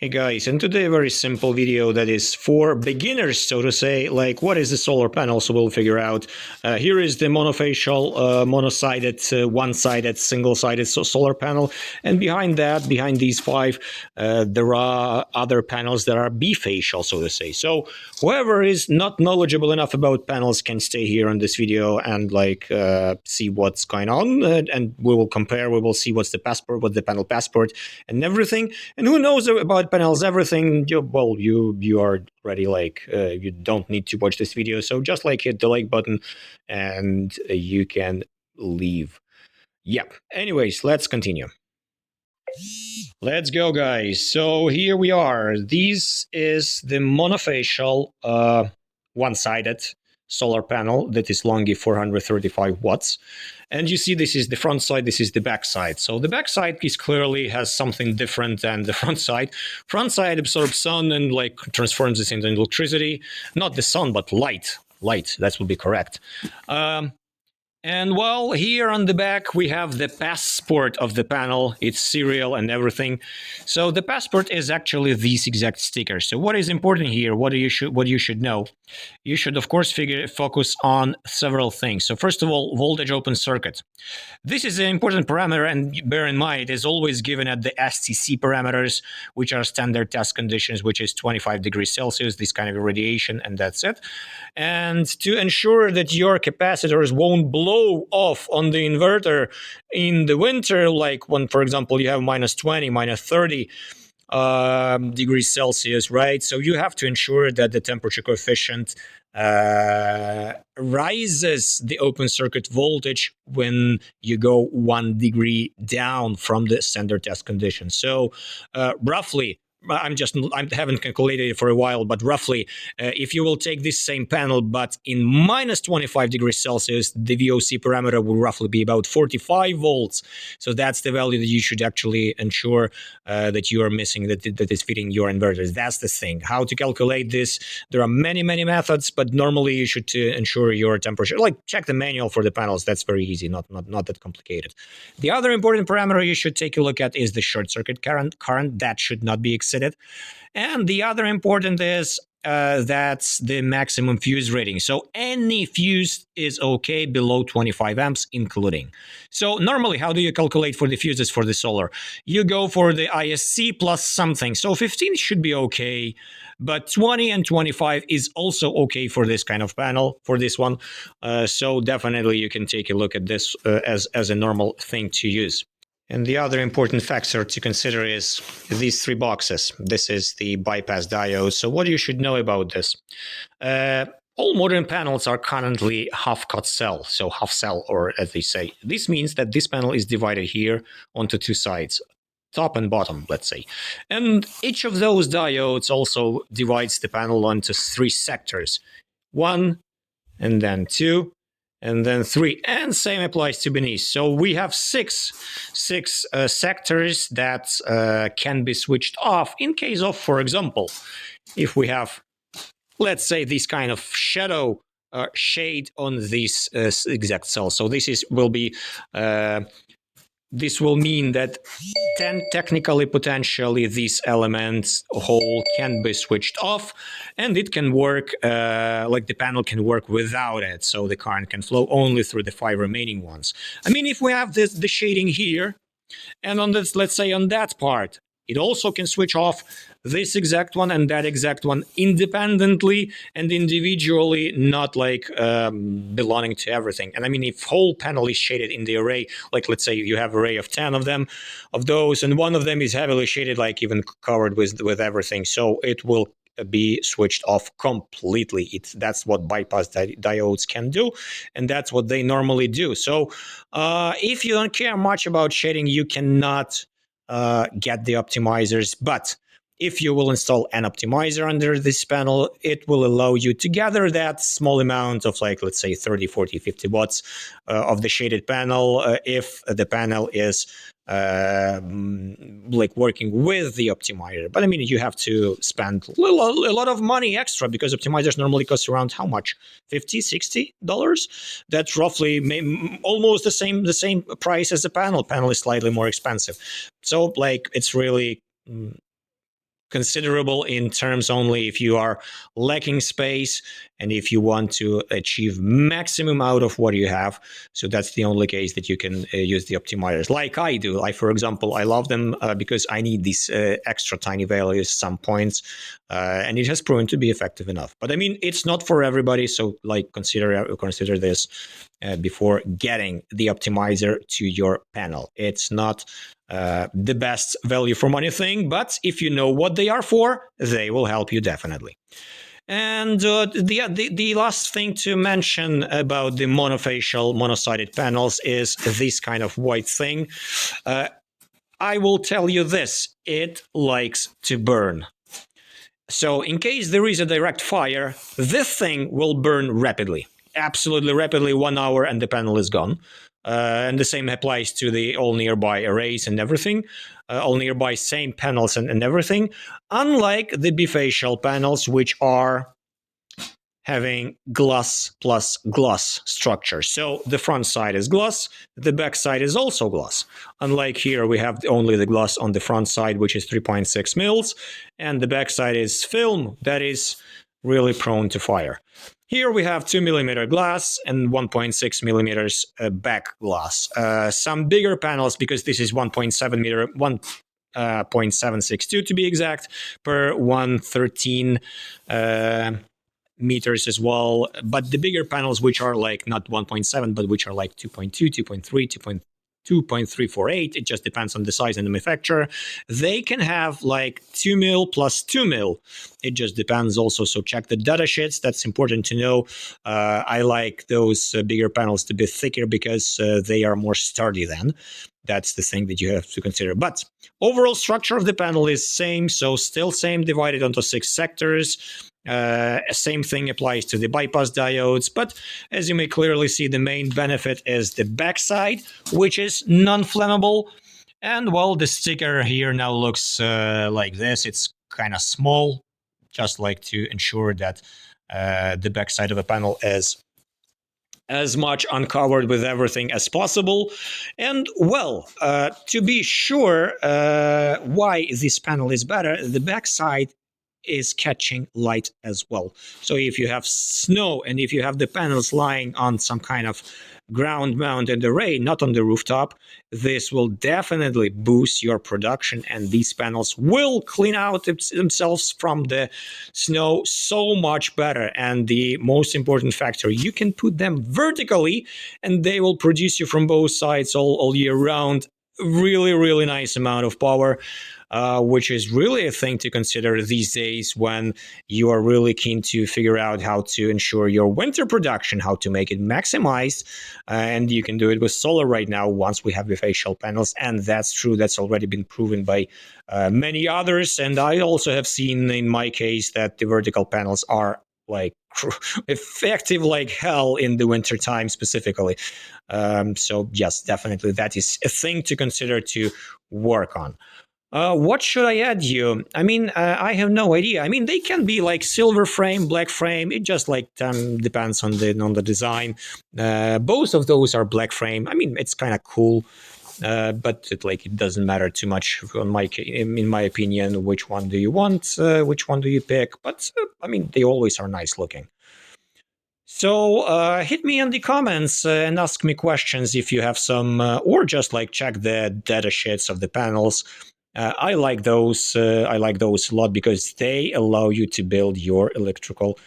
Hey guys, and today a very simple video that is for beginners, so to say, like what is the solar panel, so we'll figure out. Here is the monofacial, mono-sided, one-sided, single-sided solar panel, and behind that, behind these five, there are other panels that are bifacial, so to say. So whoever is not knowledgeable enough about panels can stay here on this video and see what's going on, and we will compare, we will see what's the passport, what's the panel passport, and everything. And who knows about panels, everything, you are already you don't need to watch this video, so just hit the like button and you can leave. Yep. Anyways, let's continue. Let's go, guys. So here we are. This is the monofacial one-sided solar panel that is Longi 435 watts. And you see this is the front side, this is the back side. So the back side is clearly has something different than the front side. Front side absorbs sun and transforms this into electricity. Not the sun, but light. Light, that will be correct. And well, here on the back, we have the passport of the panel, its serial and everything. So the passport is actually this exact sticker. So what is important here? What you should know? You should, of course, focus on several things. So first of all, voltage open circuit. This is an important parameter, and bear in mind, it is always given at the STC parameters, which are standard test conditions, which is 25 degrees Celsius, this kind of irradiation, and that's it. And to ensure that your capacitors won't blow off on the inverter in the winter, like when, for example, you have minus 20, minus 30 degrees Celsius, right? So you have to ensure that the temperature coefficient rises the open circuit voltage when you go 1 degree down from the standard test condition. So roughly, I haven't calculated it for a while, but roughly, if you will take this same panel, but in minus 25 degrees Celsius, the VOC parameter will roughly be about 45 volts. So that's the value that you should actually ensure that you are missing, that is fitting your inverters. That's the thing. How to calculate this? There are many methods, but normally you should ensure your temperature. Check the manual for the panels. That's very easy, not that complicated. The other important parameter you should take a look at is the short circuit current. That should not be exceeded. And the other important is that's the maximum fuse rating. So any fuse is okay below 25 amps, including. So normally, how do you calculate for the fuses for the solar? You go for the ISC plus something. So 15 should be okay, but 20 and 25 is also okay for this kind of panel, for this one. So definitely you can take a look at this as a normal thing to use. And the other important factor to consider is these three boxes. This is the bypass diode. So what you should know about this? All modern panels are currently half-cut cell, so half cell, or as they say. This means that this panel is divided here onto two sides, top and bottom, let's say. And each of those diodes also divides the panel onto three sectors. 1, and then 2, and then 3, and same applies to beneath. So we have six sectors that can be switched off in case of, for example, if we have, let's say, this kind of shadow shade on this exact cell. So this will mean that technically, potentially, these elements whole can be switched off, and it can work, the panel can work without it, so the current can flow only through the 5 remaining ones. I mean, if we have the shading here, and on this, let's say on that part, it also can switch off this exact one and that exact one independently and individually, not belonging to everything. And I mean, if whole panel is shaded in the array, let's say you have an array of 10 of them, of those, and one of them is heavily shaded, even covered with everything, so it will be switched off completely. That's what bypass diodes can do, and that's what they normally do. So if you don't care much about shading, you cannot get the optimizers, but if you will install an optimizer under this panel, it will allow you to gather that small amount of let's say 30, 40, 50 watts of the shaded panel if the panel is working with the optimizer. But I mean, you have to spend a lot of money extra, because optimizers normally cost around how much? $50-$60. That's roughly almost the same price as the panel. Panel is slightly more expensive. So it's really considerable in terms only if you are lacking space and if you want to achieve maximum out of what you have. So that's the only case that you can use the optimizers, like I do. For example, I love them because I need these extra tiny values, some points, and it has proven to be effective enough. But I mean, it's not for everybody, so like consider this before getting the optimizer to your panel. It's not the best value for money thing, but if you know what they are for, they will help you definitely. And the last thing to mention about the monofacial, monosided panels is this kind of white thing. I will tell you this, it likes to burn. So in case there is a direct fire, this thing will burn rapidly, absolutely rapidly, 1 hour and the panel is gone. And the same applies to the all nearby arrays and everything, all nearby same panels and everything, unlike the bifacial panels, which are having glass plus glass structure. So the front side is glass, the back side is also glass. Unlike here, we have only the glass on the front side, which is 3.6 mils, and the back side is film that is really prone to fire. Here we have 2 millimeter glass and 1.6 millimeters back glass. Some bigger panels, because this is 1.7 meter, 1.762 to be exact, per 113 meters as well. But the bigger panels, which are like not 1.7, but which are like 2.2, 2.3, 2.348, it just depends on the size and the manufacturer, they can have like 2 mil plus 2 mil. It just depends also. So check the data sheets. That's important to know. I like those bigger panels to be thicker because they are more sturdy then. That's the thing that you have to consider. But overall structure of the panel is same. So still same, divided onto 6 sectors. Same thing applies to the bypass diodes, but as you may clearly see, the main benefit is the backside, which is non-flammable. And well, the sticker here now looks like this. It's kind of small, just like to ensure that the backside of a panel is as much uncovered with everything as possible. And well, to be sure why this panel is better, the backside is catching light as well. So if you have snow and if you have the panels lying on some kind of ground mounted array, not on the rooftop, this will definitely boost your production, and these panels will clean out themselves from the snow so much better. And the most important factor, you can put them vertically and they will produce you from both sides all year round. Really, really nice amount of power. Which is really a thing to consider these days when you are really keen to figure out how to ensure your winter production, how to make it maximized. And you can do it with solar right now once we have bifacial panels. And that's true. That's already been proven by many others. And I also have seen in my case that the vertical panels are like effective like hell in the winter time specifically. So yes, definitely that is a thing to consider to work on. What should I add you? I mean, I have no idea. I mean, they can be like silver frame, black frame. It just like depends on the design. Both of those are black frame. I mean, it's kind of cool, but it doesn't matter too much in my opinion. Which one do you want? Which one do you pick? But I mean, they always are nice looking. So hit me in the comments and ask me questions if you have some, or just like check the data sheets of the panels. I like those. I like those a lot because they allow you to build your electrical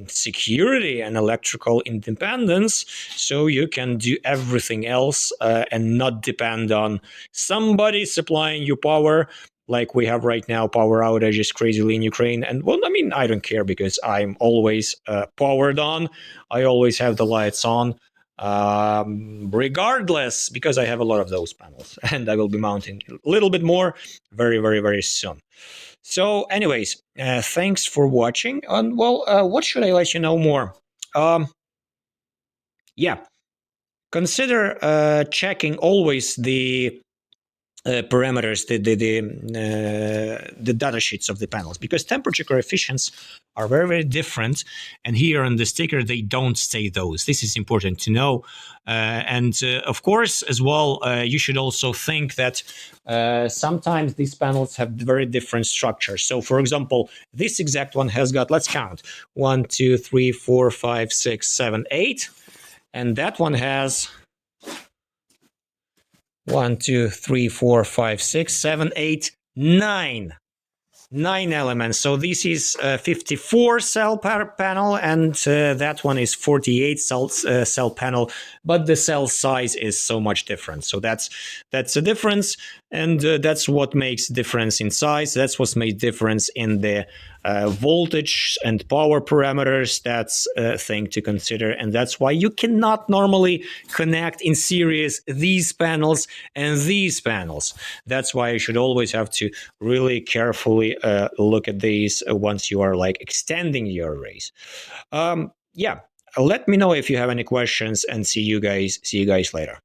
security and electrical independence, so you can do everything else and not depend on somebody supplying you power. Like we have right now, power outages crazily in Ukraine. And well, I mean, I don't care because I'm always powered on. I always have the lights on. Regardless, because I have a lot of those panels and I will be mounting a little bit more very, very, very soon. So anyways, thanks for watching. And well, what should I let you know more? Yeah, consider checking always the parameters, the data sheets of the panels, because temperature coefficients are very, very different. And here on the sticker, they don't say those. This is important to know. And of course, as well, you should also think that sometimes these panels have very different structures. So for example, this exact one has got, let's count, 1, 2, 3, 4, 5, 6, 7, 8. And that one has 1, 2, 3, 4, 5, 6, 7, 8, 9. 9 elements. So this is a 54 cell panel, and that one is 48 cell panel, but the cell size is so much different. So that's a difference, and that's what makes difference in size. That's what makes difference in the voltage and power parameters. That's a thing to consider, and that's why you cannot normally connect in series these panels and these panels. That's why you should always have to really carefully look at these once you are like extending your arrays. Yeah, let me know if you have any questions, and see you guys later.